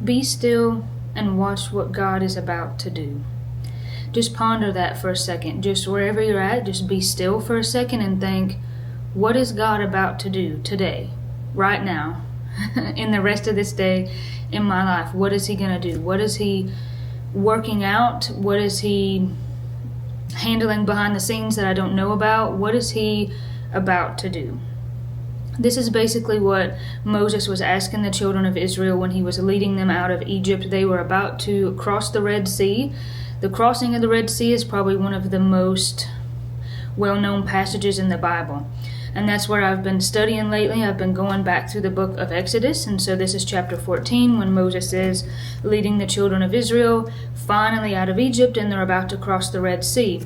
Be still and watch what God is about to do. Just ponder that for a second. Just wherever you're at, just be still for a second and think, what is God about to do today, right now, in the rest of this day, in my life? What is He going to do? What is He working out? What is He handling behind the scenes that I don't know about? What is He about to do? This is basically what Moses was asking the children of Israel when he was leading them out of Egypt. They were about to cross the Red Sea. The crossing of the Red Sea is probably one of the most well-known passages in the Bible. And that's where I've been studying lately. I've been going back through the book of Exodus. And so this is chapter 14 when Moses is leading the children of Israel finally out of Egypt and they're about to cross the Red Sea.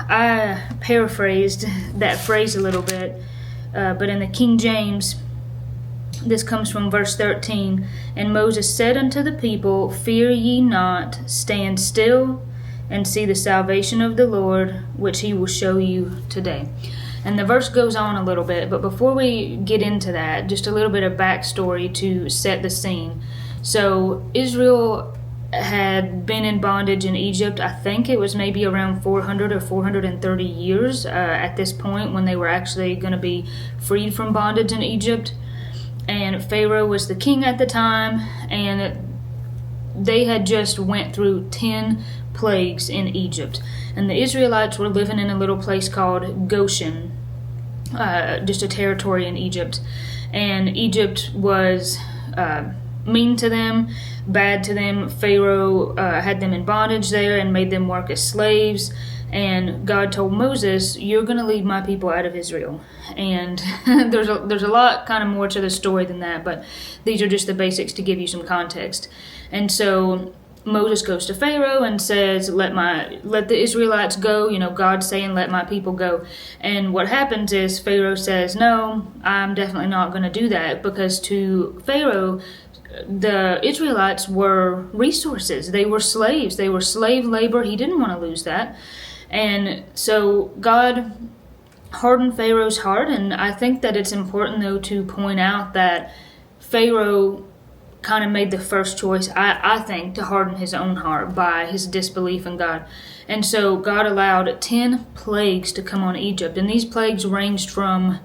I paraphrased that phrase a little bit. But in the King James, this comes from verse 13. And Moses said unto the people, Fear ye not, stand still, and see the salvation of the Lord, which He will show you today. And the verse goes on a little bit, but before we get into that, just a little bit of backstory to set the scene. So Israel had been in bondage in Egypt. I think it was maybe around 400 or 430 years at this point when they were actually going to be freed from bondage in Egypt. And Pharaoh was the king at the time, and they had just went through 10 plagues in Egypt. And the Israelites were living in a little place called Goshen, just a territory in Egypt. And Egypt was mean to them, bad to them. Pharaoh had them in bondage there and made them work as slaves. And God told Moses, you're going to lead my people out of Israel. And there's a lot kind of more to the story than that, but these are just the basics to give you some context. And so Moses goes to Pharaoh and says, let the Israelites go. You know, God's saying, let my people go. And what happens is Pharaoh says, no, I'm definitely not going to do that, because to Pharaoh, the Israelites were resources. They were slaves. They were slave labor. He didn't want to lose that. And so God hardened Pharaoh's heart. And I think that it's important, though, to point out that Pharaoh kind of made the first choice, I think, to harden his own heart by his disbelief in God. And so God allowed 10 plagues to come on Egypt. And these plagues ranged from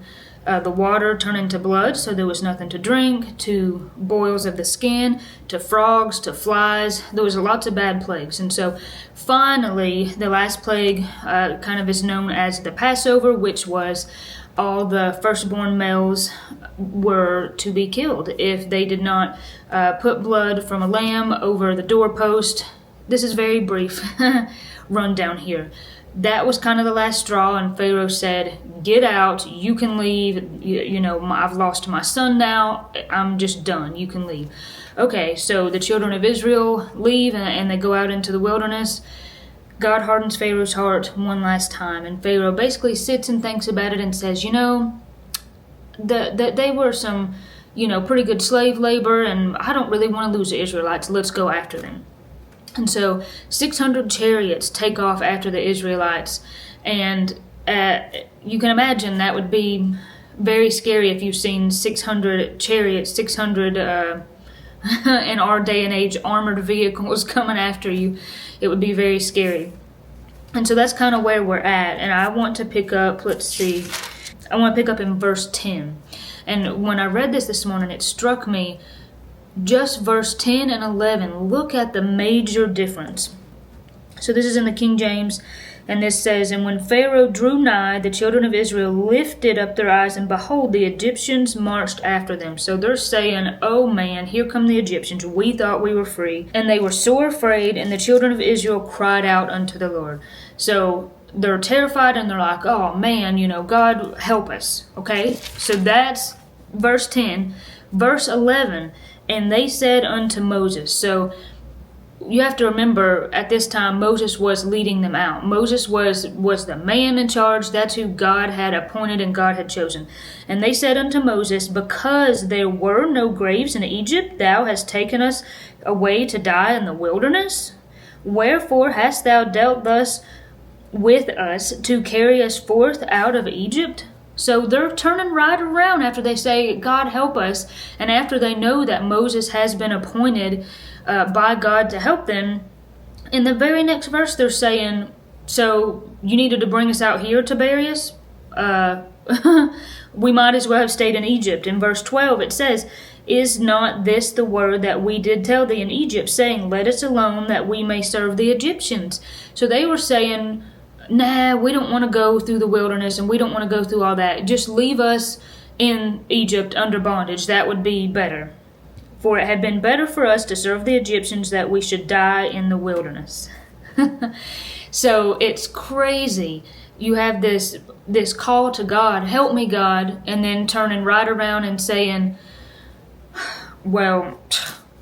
the water turning to blood, so there was nothing to drink, to boils of the skin, to frogs, to flies. There was lots of bad plagues. And so finally, the last plague kind of is known as the Passover, which was all the firstborn males were to be killed if they did not put blood from a lamb over the doorpost. This is very brief rundown here. That was kind of the last straw, and Pharaoh said, get out, you can leave, you know, I've lost my son now, I'm just done, you can leave. Okay, so the children of Israel leave, and they go out into the wilderness. God hardens Pharaoh's heart one last time, and Pharaoh basically sits and thinks about it and says, you know, they were some, you know, pretty good slave labor, and I don't really want to lose the Israelites, let's go after them. And so 600 chariots take off after the Israelites, and you can imagine that would be very scary if you've seen 600 chariots, 600 in our day and age armored vehicles coming after you. It would be very scary. And so that's kind of where we're at. And I want to pick up, I want to pick up in verse 10. And when I read this morning, it struck me, just verse 10 and 11, look at the major difference. So this is in the King James, and this says, And when Pharaoh drew nigh, the children of Israel lifted up their eyes, and behold, the Egyptians marched after them. So they're saying, oh man, here come the Egyptians. We thought we were free. And they were sore afraid, and the children of Israel cried out unto the Lord. So they're terrified, and they're like, oh man, you know, God help us. Okay, so that's verse 10. Verse 11, and they said unto Moses. So you have to remember, at this time, Moses was leading them out. Moses was the man in charge. That's who God had appointed and God had chosen. And they said unto Moses, Because there were no graves in Egypt, thou hast taken us away to die in the wilderness? Wherefore hast thou dealt thus with us to carry us forth out of Egypt? So they're turning right around after they say, God help us, and after they know that Moses has been appointed by God to help them. In the very next verse, they're saying, so you needed to bring us out here to bury us? We might as well have stayed in Egypt. In verse 12, it says, is not this the word that we did tell thee in Egypt, saying, let us alone that we may serve the Egyptians? So they were saying, nah, we don't want to go through the wilderness and we don't want to go through all that. Just leave us in Egypt under bondage. That would be better. For it had been better for us to serve the Egyptians that we should die in the wilderness. So it's crazy. You have this call to God, help me, God, and then turning right around and saying, well,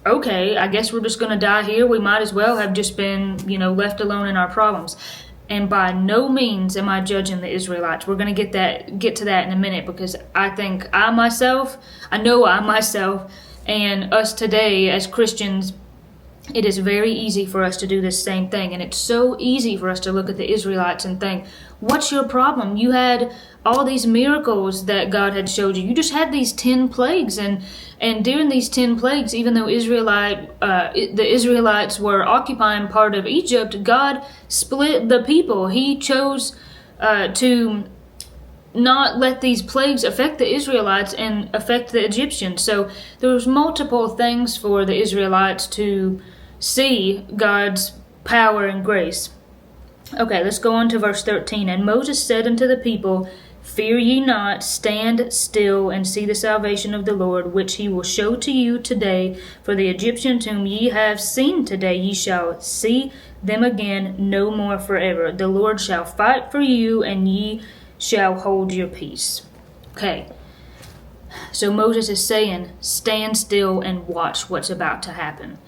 okay, I guess we're just going to die here. We might as well have just been, left alone in our problems. And by no means am I judging the Israelites. We're going to get to that in a minute, because I think I know I myself, and us today as Christians, it is very easy for us to do this same thing. And it's so easy for us to look at the Israelites and think, what's your problem? You had all these miracles that God had showed you. You just had these 10 plagues. And during these 10 plagues, even though the Israelites were occupying part of Egypt, God split the people. He chose to not let these plagues affect the Israelites and affect the Egyptians. So there was multiple things for the Israelites to see God's power and grace. Okay, let's go on to verse 13. And Moses said unto the people, fear ye not, stand still and see the salvation of the Lord, which he will show to you today. For the Egyptians whom ye have seen today, ye shall see them again no more forever. The Lord shall fight for you, and ye shall hold your peace. Okay, so Moses is saying, stand still and watch what's about to happen.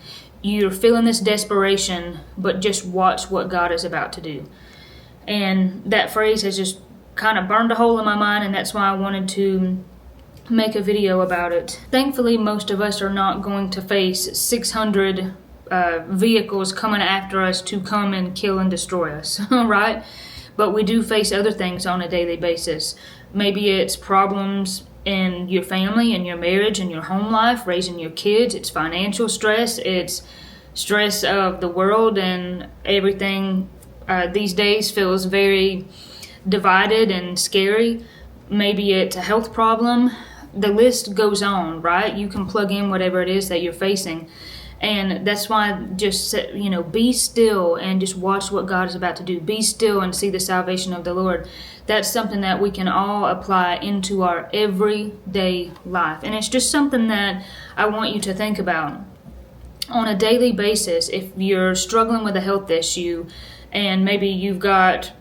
You're feeling this desperation, but just watch what God is about to do. And that phrase has just kind of burned a hole in my mind, and that's why I wanted to make a video about it. Thankfully, most of us are not going to face 600 vehicles coming after us to come and kill and destroy us, right? But we do face other things on a daily basis. Maybe it's problems in your family, in your marriage, in your home life, raising your kids. It's financial stress. It's stress of the world, and everything these days feels very divided and scary. Maybe it's a health problem. The list goes on, right? You can plug in whatever it is that you're facing. And that's why just, be still and just watch what God is about to do. Be still and see the salvation of the Lord. That's something that we can all apply into our everyday life. And it's just something that I want you to think about. On a daily basis, if you're struggling with a health issue, and maybe you've got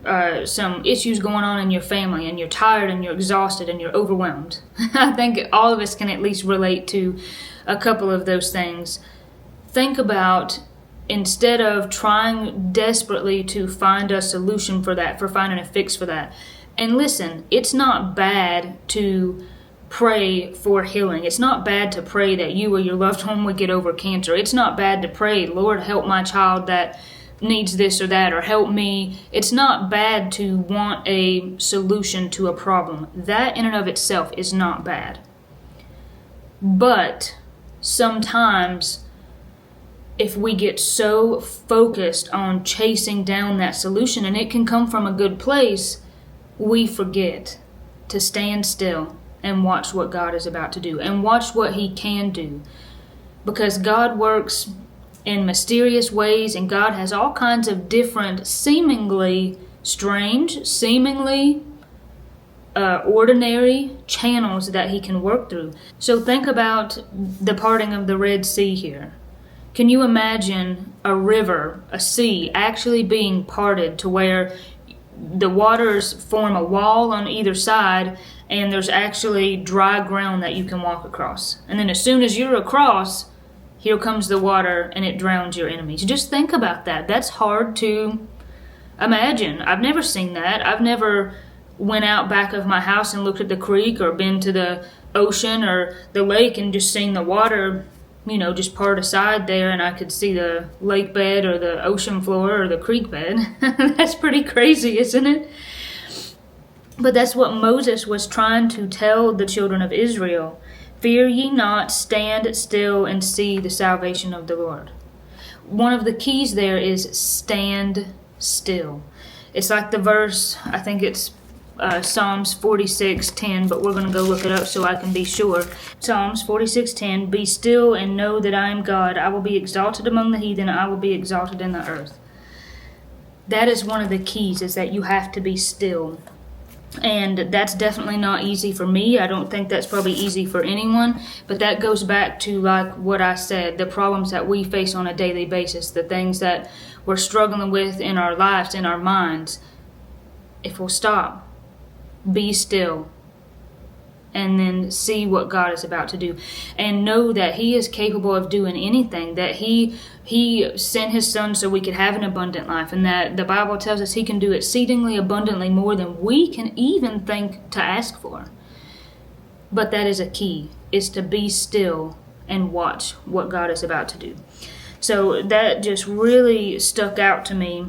some issues going on in your family, and you're tired and you're exhausted and you're overwhelmed. I think all of us can at least relate to a couple of those things. Think about, instead of trying desperately to find a solution for that, for finding a fix for that. And listen, it's not bad to pray for healing. It's not bad to pray that you or your loved one would get over cancer. It's not bad to pray, Lord, help my child that needs this or that, or help me. It's not bad to want a solution to a problem. That in and of itself is not bad. But sometimes, if we get so focused on chasing down that solution, and it can come from a good place, we forget to stand still and watch what God is about to do, and watch what he can do. Because God works in mysterious ways, and God has all kinds of different, seemingly strange, seemingly ordinary channels that he can work through. So think about the parting of the Red Sea here. Can you imagine a river, a sea, actually being parted to where the waters form a wall on either side, and there's actually dry ground that you can walk across? And then as soon as you're across, here comes the water and it drowns your enemies. Just think about that. That's hard to imagine. I've never seen that. I've never went out back of my house and looked at the creek, or been to the ocean or the lake and just seen the water, just part aside there, and I could see the lake bed or the ocean floor or the creek bed. That's pretty crazy, isn't it? But that's what Moses was trying to tell the children of Israel. Fear ye not, stand still and see the salvation of the Lord. One of the keys there is stand still. It's like the verse, I think it's Psalms 46:10, but we're going to go look it up so I can be sure. Psalms 46:10, be still and know that I am God. I will be exalted among the heathen. I will be exalted in the earth. That is one of the keys, is that you have to be still. And that's definitely not easy for me. I don't think that's probably easy for anyone. But that goes back to, like what I said, the problems that we face on a daily basis, the things that we're struggling with in our lives, in our minds. If we'll stop, be still, and then see what God is about to do, and know that He is capable of doing anything, that He sent His Son so we could have an abundant life, and that the Bible tells us He can do exceedingly abundantly more than we can even think to ask for. But that is a key, is to be still and watch what God is about to do. So that just really stuck out to me.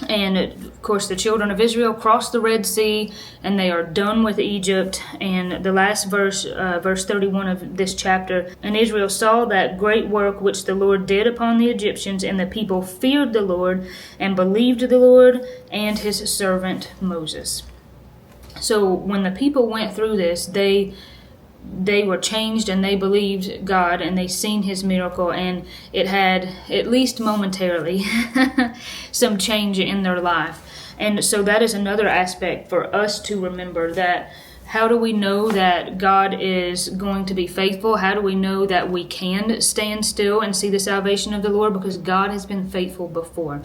And of course, the children of Israel crossed the Red Sea, and they are done with Egypt. And the last verse, verse 31 of this chapter, and Israel saw that great work which the Lord did upon the Egyptians, and the people feared the Lord and believed the Lord and His servant Moses. So when the people went through this, they were changed, and they believed God, and they seen His miracle, and it had, at least momentarily, some change in their life. And so that is another aspect for us to remember, that how do we know that God is going to be faithful? How do we know that we can stand still and see the salvation of the Lord? Because God has been faithful before.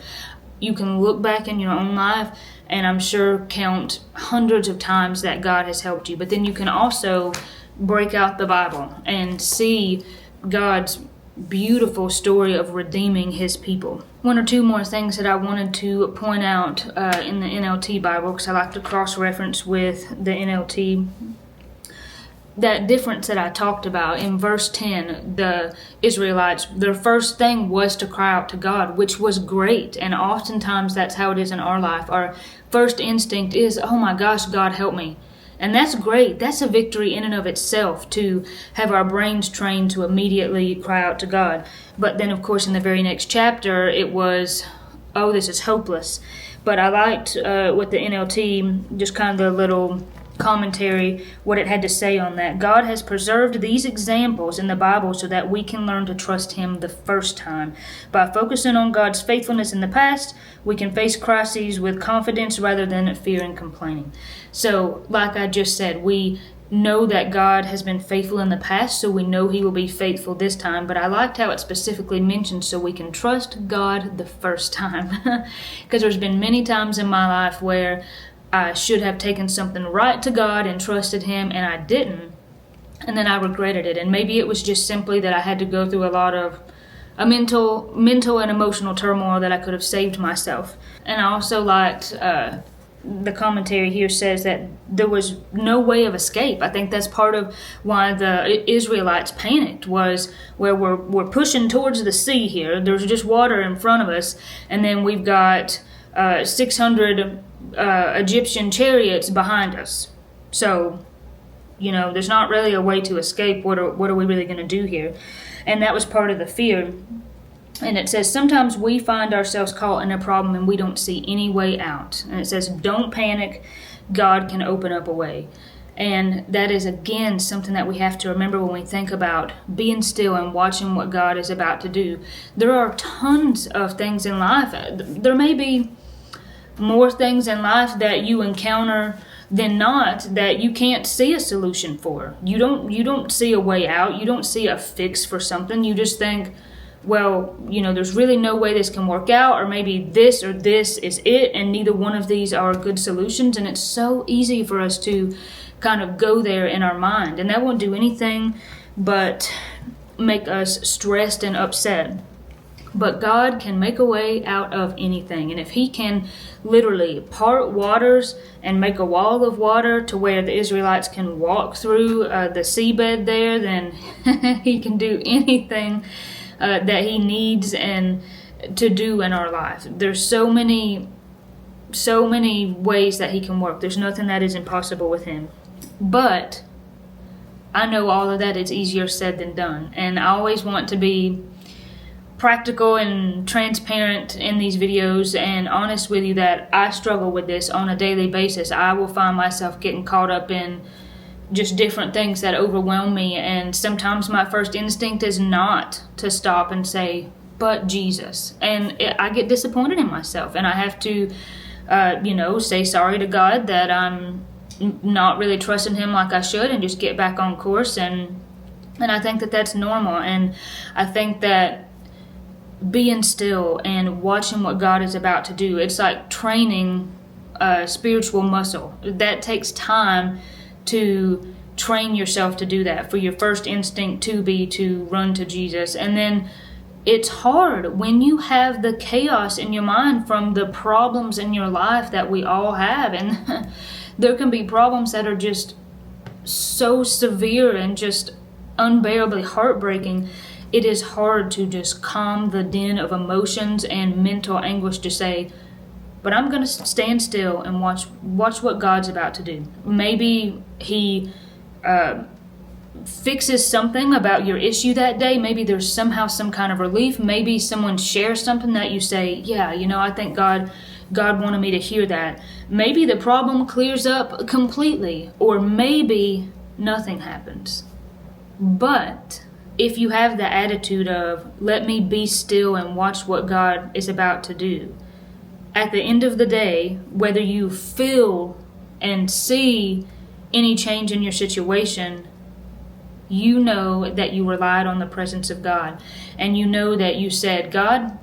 You can look back in your own life and I'm sure count hundreds of times that God has helped you. But then you can also break out the Bible and see God's beautiful story of redeeming His people. One or two more things that I wanted to point out in the NLT Bible, because I like to cross-reference with the NLT. That difference that I talked about in verse 10, the Israelites, their first thing was to cry out to God, which was great. And oftentimes that's how it is in our life. Our first instinct is, oh my gosh, God help me. And that's great. That's a victory in and of itself, to have our brains trained to immediately cry out to God. But then, of course, in the very next chapter, it was, oh, this is hopeless. But I liked with the NLT, just kind of the little commentary, what it had to say on that. God has preserved these examples in the Bible so that we can learn to trust Him the first time. By focusing on God's faithfulness in the past, we can face crises with confidence rather than fear and complaining. So, like I just said, we know that God has been faithful in the past, so we know He will be faithful this time. But I liked how it specifically mentioned so we can trust God the first time. Because there's been many times in my life where I should have taken something right to God and trusted Him, and I didn't. And then I regretted it. And maybe it was just simply that I had to go through a lot of a mental and emotional turmoil that I could have saved myself. And I also liked the commentary here says that there was no way of escape. I think that's part of why the Israelites panicked, was where we're pushing towards the sea here. There's just water in front of us, and then we've got 600 Egyptian chariots behind us. So, there's not really a way to escape. What are we really going to do here? And that was part of the fear. And it says, sometimes we find ourselves caught in a problem and we don't see any way out. And it says, don't panic. God can open up a way. And that is, again, something that we have to remember when we think about being still and watching what God is about to do. There are tons of things in life. There may be more things in life that you encounter than not that you can't see a solution for. You don't see a way out. You don't see a fix for something. You just think, well, there's really no way this can work out, or maybe this or this is it, and neither one of these are good solutions. And it's so easy for us to kind of go there in our mind, and that won't do anything but make us stressed and upset. But God can make a way out of anything. And if He can literally part waters and make a wall of water to where the Israelites can walk through the seabed there, then He can do anything that He needs and to do in our life. There's so many so many ways that he can work. There's nothing that is impossible with him. But I know all of that is easier said than done. And I always want to be practical and transparent in these videos and honest with you that I struggle with this on a daily basis. I will find myself getting caught up in just different things that overwhelm me, and sometimes my first instinct is not to stop and say, but Jesus. And I get disappointed in myself, and I have to say sorry to God that I'm not really trusting him like I should, and just get back on course. And I think that that's normal. And I think that being still and watching what God is about to do, it's like training a spiritual muscle. That takes time to train yourself to do that, for your first instinct to be to run to Jesus. And then it's hard when you have the chaos in your mind from the problems in your life that we all have. And there can be problems that are just so severe and just unbearably heartbreaking. It is hard to just calm the din of emotions and mental anguish to say, but I'm going to stand still and watch what God's about to do. Maybe he fixes something about your issue that day. Maybe there's somehow some kind of relief. Maybe someone shares something that you say, yeah, I think God wanted me to hear that. Maybe the problem clears up completely, or maybe nothing happens. But if you have the attitude of, let me be still and watch what God is about to do, at the end of the day, whether you feel and see any change in your situation, you know that you relied on the presence of God. And you know that you said, God,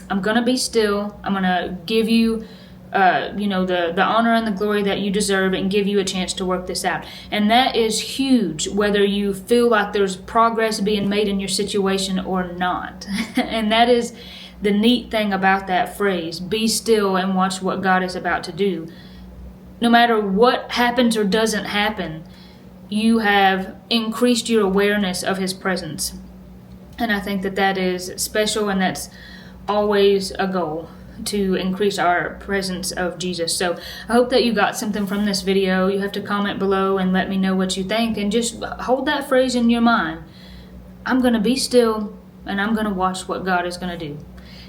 I'm going to be still. I'm going to give you the honor and the glory that you deserve, and give you a chance to work this out. And that is huge, whether you feel like there's progress being made in your situation or not. And that is the neat thing about that phrase, be still and watch what God is about to do. No matter what happens or doesn't happen, you have increased your awareness of his presence. And I think that that is special, and that's always a goal, to increase our presence of Jesus. So I hope that you got something from this video. You have to comment below and let me know what you think, and just hold that phrase in your mind. I'm going to be still and I'm going to watch what God is going to do.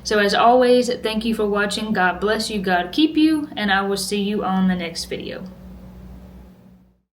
So as always, thank you for watching. God bless you, God keep you, and I will see you on the next video.